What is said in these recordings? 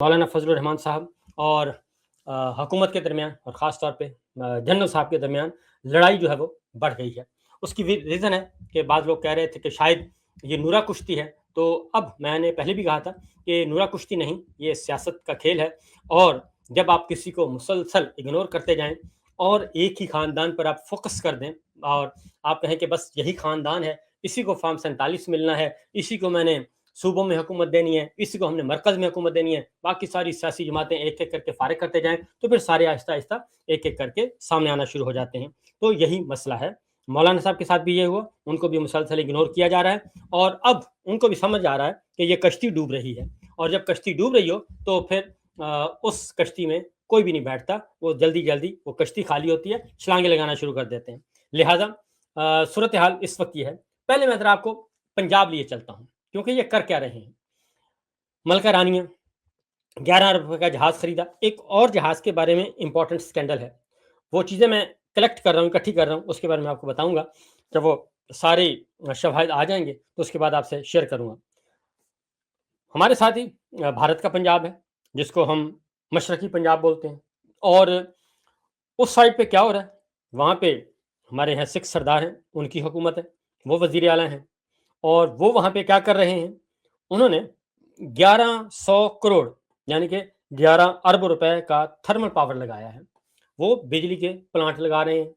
मौलाना फजलुर रहमान साहब और हुकूमत के दरमियान और ख़ास तौर पे जनरल साहब के दरमियान लड़ाई जो है वो बढ़ गई है। उसकी रीज़न है कि बाद लोग कह रहे थे कि शायद ये नूरा कुश्ती है, तो अब मैंने पहले भी कहा था कि नूरा कुश्ती नहीं, ये सियासत का खेल है। और जब आप किसी को मुसलसल इग्नोर करते जाएं और एक ही ख़ानदान पर आप फोकस कर दें और आप कहें कि बस यही ख़ानदान है, इसी को फॉर्म 47 मिलना है, इसी को मैंने सूबों में हुकूमत देनी है, इसी को हमने मरकज़ में हुकूमत देनी है, बाकी सारी सियासी जमातें एक-एक करके फ़ारिग करते जाएँ, तो फिर सारे आहिस्ता-आहिस्ता एक-एक करके सामने आना शुरू हो जाते हैं। तो यही मसला है। मौलाना साहब के साथ भी ये हुआ, उनको भी मुसलसल इग्नोर किया जा रहा है और अब उनको भी समझ आ रहा है कि ये कश्ती डूब रही है और जब कश्ती डूब रही हो, तो फिर उस कश्ती में कोई भी नहीं बैठता, वो जल्दी-जल्दी वो कश्ती खाली होती है, छलांगे लगाना शुरू कर देते हैं। लिहाज़ा सूरत हाल इस वक़्त ये है। पहले मैं ज़रा आपको पंजाब लिए चलता हूँ, क्योंकि ये कर क्या रहे हैं। मलका रानिया 11 अरब रुपए का जहाज़ खरीदा। एक और जहाज़ के बारे में इम्पोर्टेंट स्कैंडल है। वो चीज़ें मैं कलेक्ट कर रहा हूँ, इकट्ठी कर रहा हूँ, उसके बारे में आपको बताऊँगा। जब वो सारे शवाहिद आ जाएँगे, तो उसके बाद आपसे शेयर करूँगा। हमारे साथ ही भारत का पंजाब है, जिसको हम मशरकी पंजाब बोलते हैं और उस साइड पे क्या हो रहा है, वहाँ पे हमारे यहाँ सिख सरदार हैं, उनकी हुकूमत है, वो वज़ीर आला हैं और वो वहाँ पे क्या कर रहे हैं, उन्होंने 1100 करोड़ यानी कि 11 अरब रुपए का थर्मल पावर लगाया है। वो बिजली के प्लांट लगा रहे हैं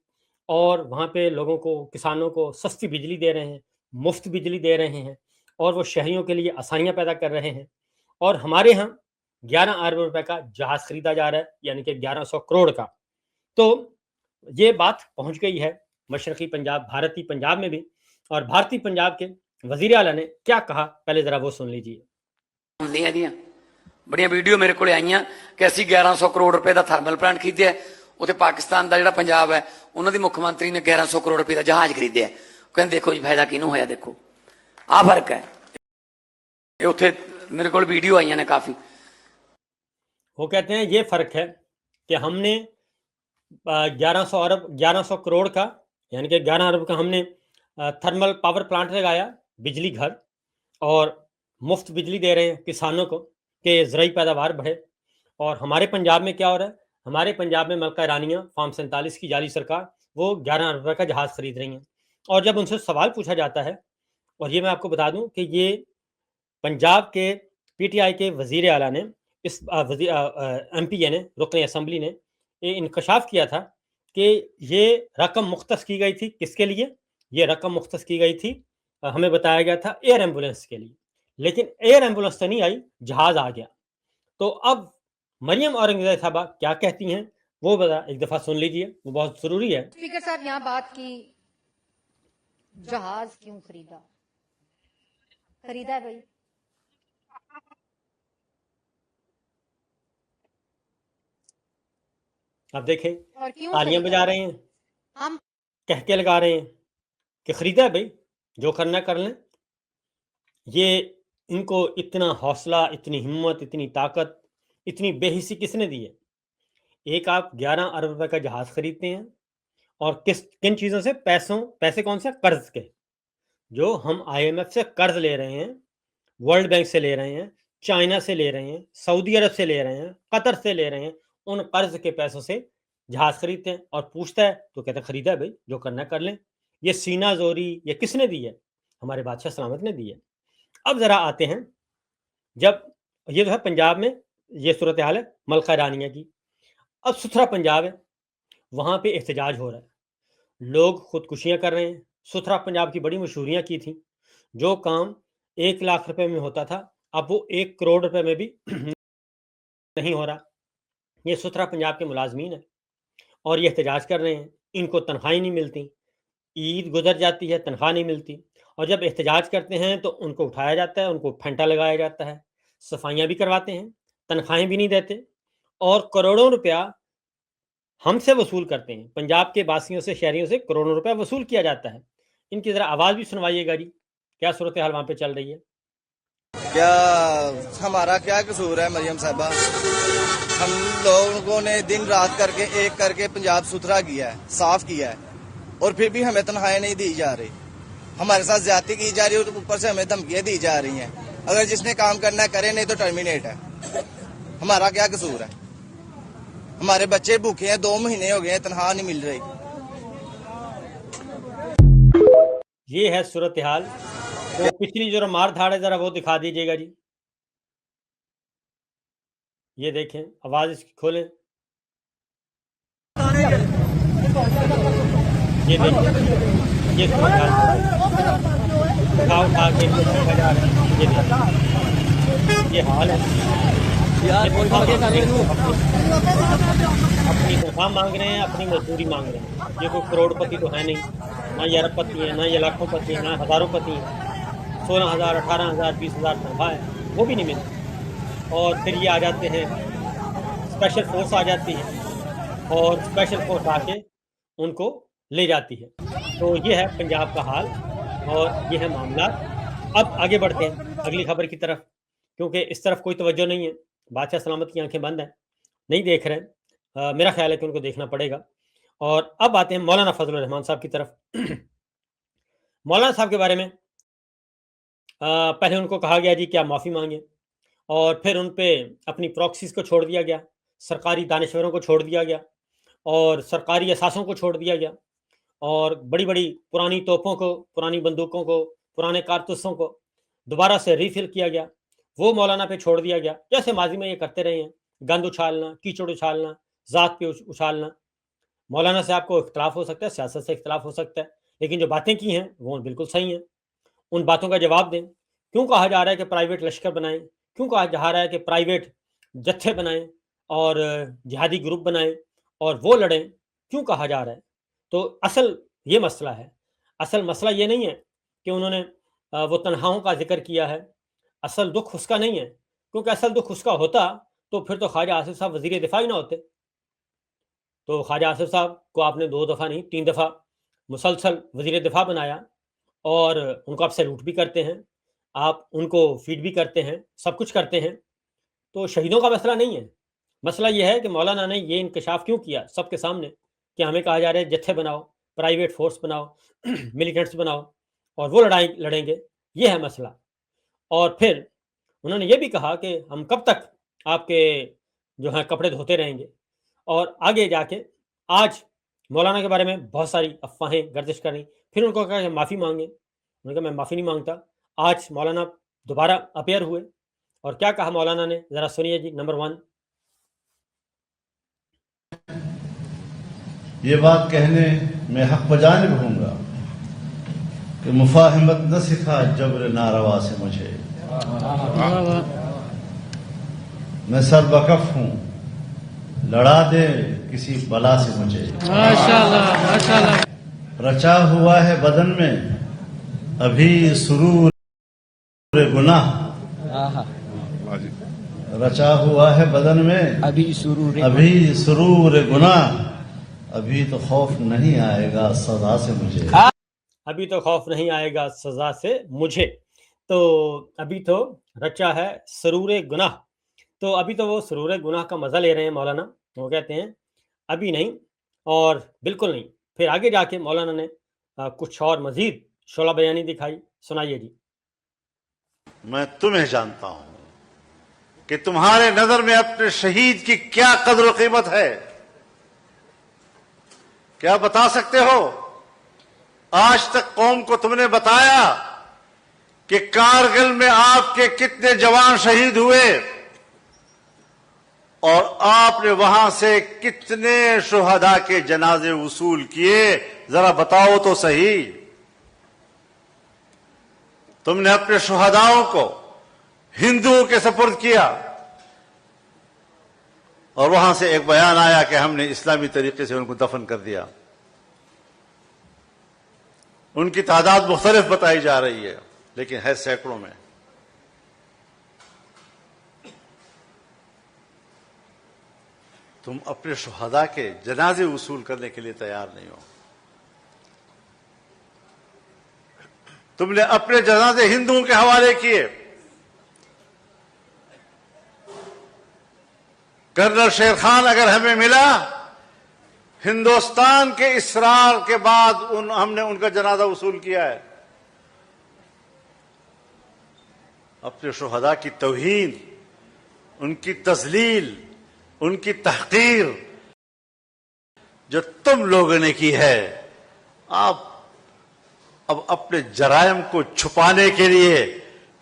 और वहाँ पे लोगों को, किसानों को सस्ती बिजली दे रहे हैं, मुफ्त बिजली दे रहे हैं और वो शहरियों के लिए आसानियाँ पैदा कर रहे हैं। और हमारे यहाँ 11 अरब रुपए का जहाज़ खरीदा जा रहा है, यानी कि 1100 करोड़ का। तो ये बात पहुँच गई है मशरकी पंजाब, भारतीय पंजाब में भी और भारतीय पंजाब के वज़ीर आला ने क्या कहा, पहले ज़रा वो सुन लीजिए। बड़िया वीडियो मेरे को आईयां कि असीं 1100 करोड़ रुपए का थर्मल प्लांट खरीदया, उत्थे पाकिस्तान का जिहड़ा पंजाब है उन्होंने मुख्यमंत्री ने 1100 करोड़ रुपए का जहाज खरीदया। कहते देखो जी फायदा किनू होया, देखो आ फर्क है। उत्थे मेरे को वीडियो आईयां ने काफी। वो कहते हैं ये फर्क है कि हमने 1100 करोड़ का यानी कि 11 अरब का हमने थर्मल पावर प्लांट लगाया, बिजली घर, और मुफ्त बिजली दे रहे हैं किसानों को कि ज़राई पैदावार बढ़े। और हमारे पंजाब में क्या हो रहा है, हमारे पंजाब में मलका रानियाँ फॉर्म 47 की जाली सरकार वो 11 अरब रुपए का जहाज़ खरीद रही हैं। और जब उनसे सवाल पूछा जाता है, और ये मैं आपको बता दूं कि ये पंजाब के पीटीआई के वज़ीर आला ने इस एमपी ने, रुकन असम्बली ने ये इंकशाफ किया था कि ये रकम मुख्तस की गई थी किसके लिए, ये रकम मुख्तस की गई थी, हमें बताया गया था एयर एम्बुलेंस के लिए। लेकिन एयर एम्बुलेंस तो नहीं आई, जहाज़ आ गया। तो अब मरियम औरंगज़ेब साहबा क्या कहती हैं, वो ज़रा एक दफ़ा सुन लीजिए, वो बहुत ज़रूरी है। स्पीकर साहब, यहाँ बात की जहाज क्यों खरीदा है भाई। अब देखें, और क्यों तालियां बजा रहे हैं, हम कहके लगा रहे हैं कि खरीदा है भाई, जो करना कर लें। ये इनको इतना हौसला, इतनी हिम्मत, इतनी ताकत, इतनी बेहिसी किसने दी है? एक आप 11 अरब रुपए का जहाज खरीदते हैं और किन चीज़ों से? पैसे कौन से? कर्ज के, जो हम आईएमएफ से कर्ज ले रहे हैं, वर्ल्ड बैंक से ले रहे हैं, चाइना से ले रहे हैं, सऊदी अरब से ले रहे हैं, कतर से ले रहे हैं। उन कर्ज के पैसों से जहाज खरीदते हैं और पूछता है तो कहते हैं खरीदा है भाई, जो करना कर लें। ये सीना जोरी ये किसने दी है? हमारे बादशाह सलामत ने दी है। अब जरा आते हैं, जब ये जो है पंजाब में ये सूरत हाल है मलका रानिया की। अब सुथरा पंजाब है, वहां पे एहतजाज हो रहा है, लोग खुदकुशियां कर रहे हैं। सुथरा पंजाब की बड़ी मशहूरियां की थी, जो काम 1 लाख रुपए में होता था अब वो 1 करोड़ रुपए में भी नहीं हो रहा। ये सुथरा पंजाब के मुलाजमीन है और ये एहतजाज कर रहे हैं, इनको तनख्वाही नहीं मिलती, ईद गुजर जाती है, तनख्वाह नहीं मिलती, और जब एहतजाज करते हैं तो उनको उठाया जाता है, उनको फेंटा लगाया जाता है, सफाइयाँ भी करवाते हैं, तनख्वाहें भी नहीं देते और करोड़ों रुपया हमसे वसूल करते हैं। पंजाब के वासियों से, शहरियों से करोड़ों रुपया वसूल किया जाता है। इनकी ज़रा आवाज़ भी सुनवाइएगा जी, क्या सूरत हाल वहाँ पे चल रही है। क्या हमारा क्या कसूर है मरियम साहबा? हम लोगों ने दिन रात करके पंजाब सुथरा किया है, साफ किया है, और फिर भी हमें तनख्वाहें नहीं दी जा रही। हमारे साथ ज्यादती की जा रही है और ऊपर से हमें धमकियां दी जा रही हैं। अगर जिसने काम करना है करे, नहीं तो टर्मिनेट है। हमारा क्या कसूर है? हमारे बच्चे भूखे हैं, 2 महीने हो गए हैं, तनख्वाह नहीं मिल रही। ये है सूरत हाल। तो पिछली जो मार धाड़ है जरा वो दिखा दीजिएगा जी। ये देखें, आवाज इसकी खोलें। ये देखिए, ये सूरत हाल उठा के इनको फेंका जा रहा है। ये देखिए, ये हाल है। अपनी तनख्वाह मांग रहे हैं, अपनी मजदूरी मांग रहे हैं। ये कोई करोड़पति तो है नहीं, ना ये अरबपति है, ना ये लाखोंपति है, ना हजारोंपति है। 16,000, 18,000, 20,000 तनख्वाह है, वो भी नहीं मिलती। और फिर ये आ जाते हैं, स्पेशल फोर्स आ जाती है और स्पेशल फोर्स आके उनको ले जाती है। तो ये है पंजाब का हाल और ये है मामला। अब आगे बढ़ते हैं अगली खबर की तरफ, क्योंकि इस तरफ कोई तवज्जो नहीं है। बादशाह सलामत की आंखें बंद हैं, नहीं देख रहे हैं। मेरा ख्याल है कि उनको देखना पड़ेगा। और अब आते हैं मौलाना फजलुर रहमान साहब की तरफ। मौलाना साहब के बारे में पहले उनको कहा गया जी कि आप माफ़ी मांगे, और फिर उन पे अपनी प्रॉक्सीज को छोड़ दिया गया, सरकारी दानश्वरों को छोड़ दिया गया, और सरकारी असासों को छोड़ दिया गया, और बड़ी बड़ी पुरानी तोपों को, पुरानी बंदूकों को, पुराने कारतूसों को दोबारा से रीफिल किया गया, वो मौलाना पे छोड़ दिया गया, जैसे माजी में ये करते रहे हैं। गंद उछालना, कीचड़ उछालना, ज़ात पे उछालना। मौलाना से आपको इख्तलाफ हो सकता है, सियासत से इख्तलाफ हो सकता है, लेकिन जो बातें की हैं वो बिल्कुल सही हैं। उन बातों का जवाब दें। क्यों कहा जा रहा है कि प्राइवेट लश्कर बनाएं? क्यों कहा जा रहा है कि प्राइवेट जत्थे बनाएं और जिहादी ग्रुप बनाएं और वो लड़ें? क्यों कहा जा रहा है? तो असल ये मसला है। असल मसला ये नहीं है कि उन्होंने वो तनहाओं का जिक्र किया है। असल दुख उसका नहीं है, क्योंकि असल दुख उसका होता तो फिर तो ख्वाजा आसिफ साहब वज़ीर दिफा ही ना होते। तो ख्वाजा आसिफ साहब को आपने 2 दफ़ा नहीं 3 दफ़ा मुसलसल वज़ीर दिफा बनाया, और उनको आप सैल्यूट भी करते हैं, आप उनको फीड भी करते हैं, सब कुछ करते हैं। तो शहीदों का मसला नहीं है। मसला ये है कि मौलाना ने ये इंकशाफ क्यों किया सबके सामने कि हमें कहा जा रहा है जत्थे बनाओ, प्राइवेट फोर्स बनाओ, मिलिटेंट्स बनाओ और वो लड़ाई लड़ेंगे। ये है मसला। और फिर उन्होंने ये भी कहा कि हम कब तक आपके जो है कपड़े धोते रहेंगे। और आगे जाके आज मौलाना के बारे में बहुत सारी अफवाहें गर्दिश कर रही। फिर उनको कहा कि माफ़ी मांगे। उन्होंने कहा मैं माफ़ी नहीं मांगता। आज मौलाना दोबारा अपेयर हुए और क्या कहा मौलाना ने, ज़रा सुनिए जी। नंबर 1, ये बात कहने में हक बजानिब हूँगा कि मुफाहिमत न सिखा जबर नारवा से मुझे, मैं सरबकफ हूँ लड़ा दे किसी बला से मुझे। माशाअल्लाह माशाअल्लाह। रचा हुआ है बदन में अभी सुरूर गुनाह, रचा हुआ है बदन में अभी सुरूर गुनाह, अभी तो खौफ नहीं आएगा सजा से मुझे। अभी तो खौफ नहीं आएगा सजा से मुझे। तो अभी तो रचा है सरूर गुनाह। तो अभी तो वो सरूर गुनाह का मज़ा ले रहे हैं मौलाना। वो कहते हैं अभी नहीं और बिल्कुल नहीं। फिर आगे जाके मौलाना ने कुछ और मजीद शोला बयानी दिखाई। सुनाइए जी। मैं तुम्हें जानता हूं कि तुम्हारे नजर में अपने शहीद की क्या कदर और कीमत है। क्या बता सकते हो? आज तक कौम को तुमने बताया कि कारगिल में आपके कितने जवान शहीद हुए और आपने वहां से कितने शुहदा के जनाजे वसूल किए? जरा बताओ तो सही। तुमने अपने शुहदाओं को हिंदुओं के सपुर्द किया और वहां से एक बयान आया कि हमने इस्लामी तरीके से उनको दफन कर दिया। उनकी तादाद मुख्तलिफ बताई जा रही है, लेकिन है सैकड़ों में। तुम अपने शुहदा के जनाजे वसूल करने के लिए तैयार नहीं हो। तुमने अपने जनाजे हिंदुओं के हवाले किए। कर्नल शेर खान अगर हमें मिला, हिंदुस्तान के इसरार के बाद हमने उनका जनाजा वसूल किया है। अपने शुहदा की तौहीन, ان کی تذلیل, ان کی تحقیر جو تم لوگوں نے کی ہے, آپ اب اپنے جرائم کو چھپانے کے لیے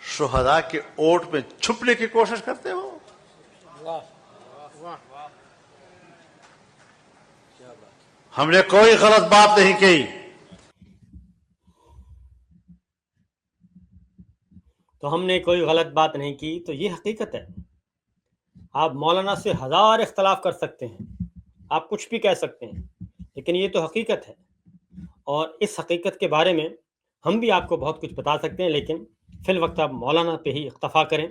شہداء کے اوٹ میں چھپنے کی کوشش کرتے ہو. ہم نے کوئی غلط بات نہیں کی. تو ہم نے کوئی غلط بات نہیں کی, تو یہ حقیقت ہے. آپ مولانا سے ہزار اختلاف کر سکتے ہیں, آپ کچھ بھی کہہ سکتے ہیں, لیکن یہ تو حقیقت ہے. اور اس حقیقت کے بارے میں ہم بھی آپ کو بہت کچھ بتا سکتے ہیں, لیکن فی الوقت آپ مولانا پہ ہی اکتفا کریں.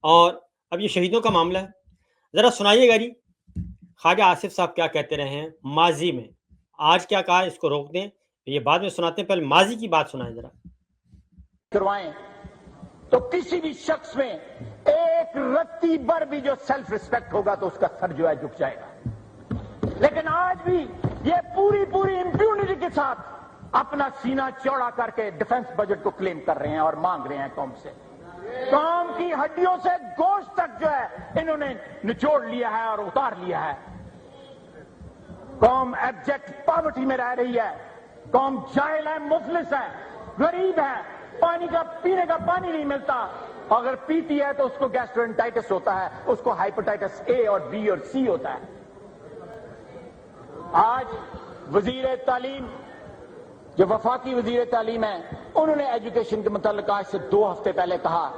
اور اب یہ شہیدوں کا معاملہ ہے, ذرا سنائیے گا جی خواجہ آصف صاحب کیا کہتے رہے ہیں ماضی میں. آج کیا کہا, اس کو روک دیں, یہ بعد میں سناتے ہیں, پہلے ماضی کی بات سنائیں ذرا. کروائیں تو کسی بھی شخص میں ایک رتی بر بھی جو سیلف ریسپیکٹ ہوگا تو اس کا سر جو ہے جھک جائے گا. لیکن آج بھی یہ پوری امپیونٹی کے ساتھ اپنا سینہ چوڑا کر کے ڈیفنس بجٹ کو کلیم کر رہے ہیں اور مانگ رہے ہیں قوم سے. قوم کی ہڈیوں سے گوشت تک جو ہے انہوں نے نچوڑ لیا ہے اور اتار لیا ہے. قوم ایبجیکٹ پاورٹی میں رہ رہی ہے, قوم جاہل ہے, مفلس ہے, غریب ہے, پانی کا پینے کا پانی نہیں ملتا, اگر پیتی ہے تو اس کو گیسٹرنٹائٹس ہوتا ہے, اس کو ہائپرٹائٹس اے اور بی اور سی ہوتا ہے. آج وزیر تعلیم جو وفاقی وزیر تعلیم ہے, انہوں نے ایجوکیشن کے متعلق آج سے 2 ہفتے پہلے کہا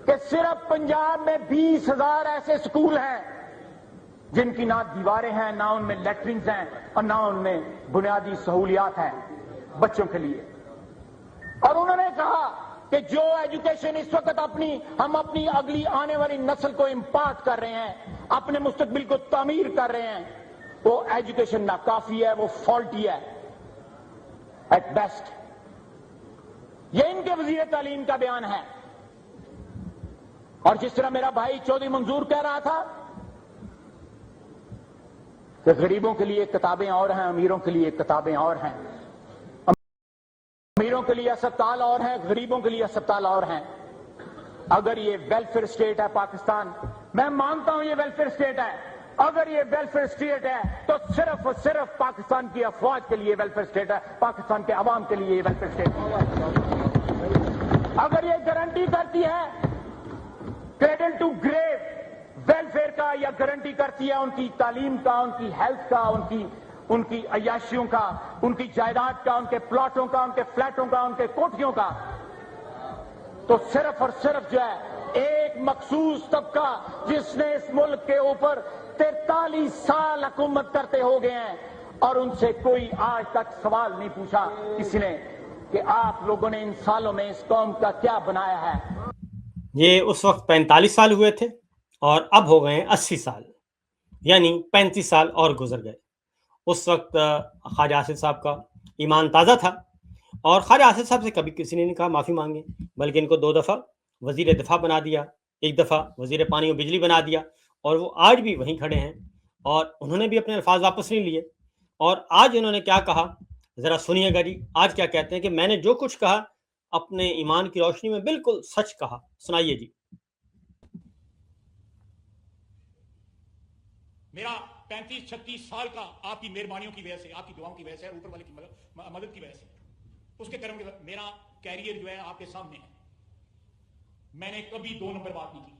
کہ صرف پنجاب میں 20,000 ایسے اسکول ہیں جن کی نہ دیواریں ہیں, نہ ان میں لیٹرنز ہیں, اور نہ ان میں بنیادی سہولیات ہیں بچوں کے لیے. اور انہوں نے کہا کہ جو ایجوکیشن اس وقت ہم اپنی اگلی آنے والی نسل کو امپارٹ کر رہے ہیں, اپنے مستقبل کو تعمیر کر رہے ہیں, وہ ایجوکیشن ناکافی ہے, وہ فالٹی ہے ایٹ بیسٹ. یہ ان کے وزیر تعلیم کا بیان ہے. اور جس طرح میرا بھائی چودھری منظور کہہ رہا تھا کہ غریبوں کے لیے کتابیں اور ہیں, امیروں کے لیے کتابیں اور ہیں, امیروں کے لیے اسپتال اور ہیں, غریبوں کے لیے اسپتال اور ہیں. اگر یہ ویلفیئر اسٹیٹ ہے پاکستان, میں مانتا ہوں یہ ویلفیئر اسٹیٹ ہے, اگر یہ ویلفیئر اسٹیٹ ہے تو صرف اور صرف پاکستان کی افواج کے لیے ویلفیئر اسٹیٹ ہے, پاکستان کے عوام کے لیے یہ ویلفیئر اسٹیٹ ہے. اگر یہ گارنٹی کرتی ہے کریڈل ٹو گریو ویلفیئر کا, یا گارنٹی کرتی ہے ان کی تعلیم کا, ان کی ہیلتھ کا, ان کی عیاشیوں کا, ان کی جائیداد کا, ان کے پلاٹوں کا, ان کے فلیٹوں کا, ان کے کوٹھیوں کا, تو صرف اور صرف جو ہے ایک مخصوص طبقہ جس نے اس ملک کے اوپر 43 سال حکومت کرتے ہو گئے ہیں, اور ان سے کوئی آج تک سوال نہیں پوچھا کسی نے کہ آپ لوگوں نے ان سالوں میں اس قوم کا کیا بنایا ہے. یہ اس وقت 45 سال ہوئے تھے اور اب ہو گئے 80 سال, یعنی 35 سال اور گزر گئے. اس وقت خواجہ آصف صاحب کا ایمان تازہ تھا, اور خواجہ آصف صاحب سے کبھی کسی نے نہیں کہا معافی مانگیں, بلکہ ان کو 2 دفعہ وزیر دفاع بنا دیا, 1 دفعہ وزیر پانی و بجلی بنا دیا, اور وہ آج بھی وہیں کھڑے ہیں, اور انہوں نے بھی اپنے الفاظ واپس نہیں لیے. اور آج انہوں نے کیا کہا ذرا سنیے گا جی. آج کیا کہتے ہیں کہ میں نے جو کچھ کہا اپنے ایمان کی روشنی میں بالکل سچ کہا. سنائیے جی. میرا 35-36 سال کا آپ کی مہربانیوں کی وجہ سے, آپ کی دعاؤں کی وجہ سے, اوپر والے کی مدد کی وجہ سے, اس کے کرم کے میرا کیریئر جو ہے آپ کے سامنے ہے. میں نے کبھی 2 نمبر بات نہیں کی.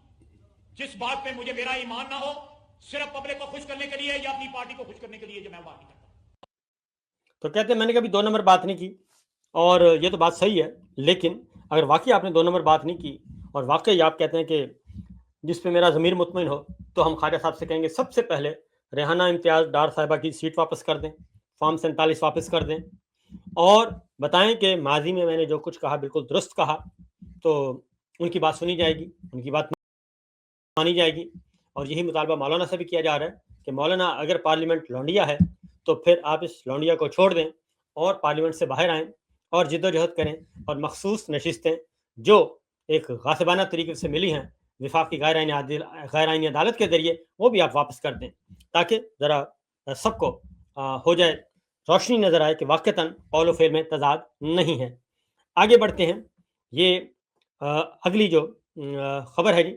جس بات پہ مجھے میرا ایمان نہ ہو, صرف پبلک کو خوش کرنے کے لیے یا اپنی پارٹی کو خوش کرنے کے لیے جو میں بات نہیں کرتا. تو کہتے ہیں میں نے کبھی 2 نمبر بات نہیں کی, اور یہ تو بات صحیح ہے, لیکن اگر واقعی آپ نے 2 نمبر بات نہیں کی, اور واقعی آپ کہتے ہیں کہ جس پہ میرا ضمیر مطمئن ہو, تو ہم خواجہ صاحب سے کہیں گے سب سے پہلے ریحانہ امتیاز ڈار صاحبہ کی سیٹ واپس کر دیں, فارم 47 واپس کر دیں, اور بتائیں کہ ماضی میں نے جو کچھ کہا بالکل درست کہا. تو ان کی بات سنی جائے گی, ان کی بات مانی جائے گی. اور یہی مطالبہ مولانا سے بھی کیا جا رہا ہے کہ مولانا اگر پارلیمنٹ لونڈیا ہے تو پھر آپ اس لونڈیا کو چھوڑ دیں اور پارلیمنٹ سے باہر آئیں اور جد و جہد کریں, اور مخصوص نشستیں جو ایک غاصبانہ طریقے سے ملی ہیں وفاقی غیر آئینی عدالت کے ذریعے, وہ بھی آپ واپس کر دیں, تاکہ ذرا سب کو ہو جائے, روشنی نظر آئے کہ واقعتاً قول و فعل میں تضاد نہیں ہے. آگے بڑھتے ہیں. یہ اگلی جو خبر ہے جی,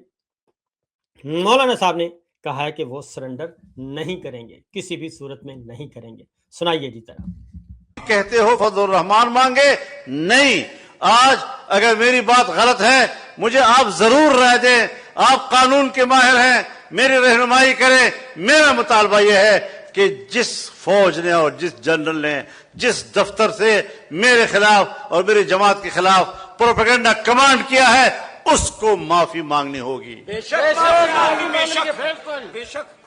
मौलाना साहब ने कहा है कि वो सरेंडर नहीं करेंगे, किसी भी सूरत में नहीं करेंगे। सुनाइए जी तरह। कहते हो फजल रहमान मांगे नहीं, आज अगर मेरी बात गलत है मुझे आप जरूर राय दें, आप कानून के माहिर हैं, मेरी रहनुमाई करें। मेरा मुतालबा यह है कि जिस फौज ने और जिस जनरल ने जिस दफ्तर से मेरे खिलाफ और मेरी जमात के खिलाफ प्रोपेगेंडा कमांड किया है उसको माफी मांगनी होगी।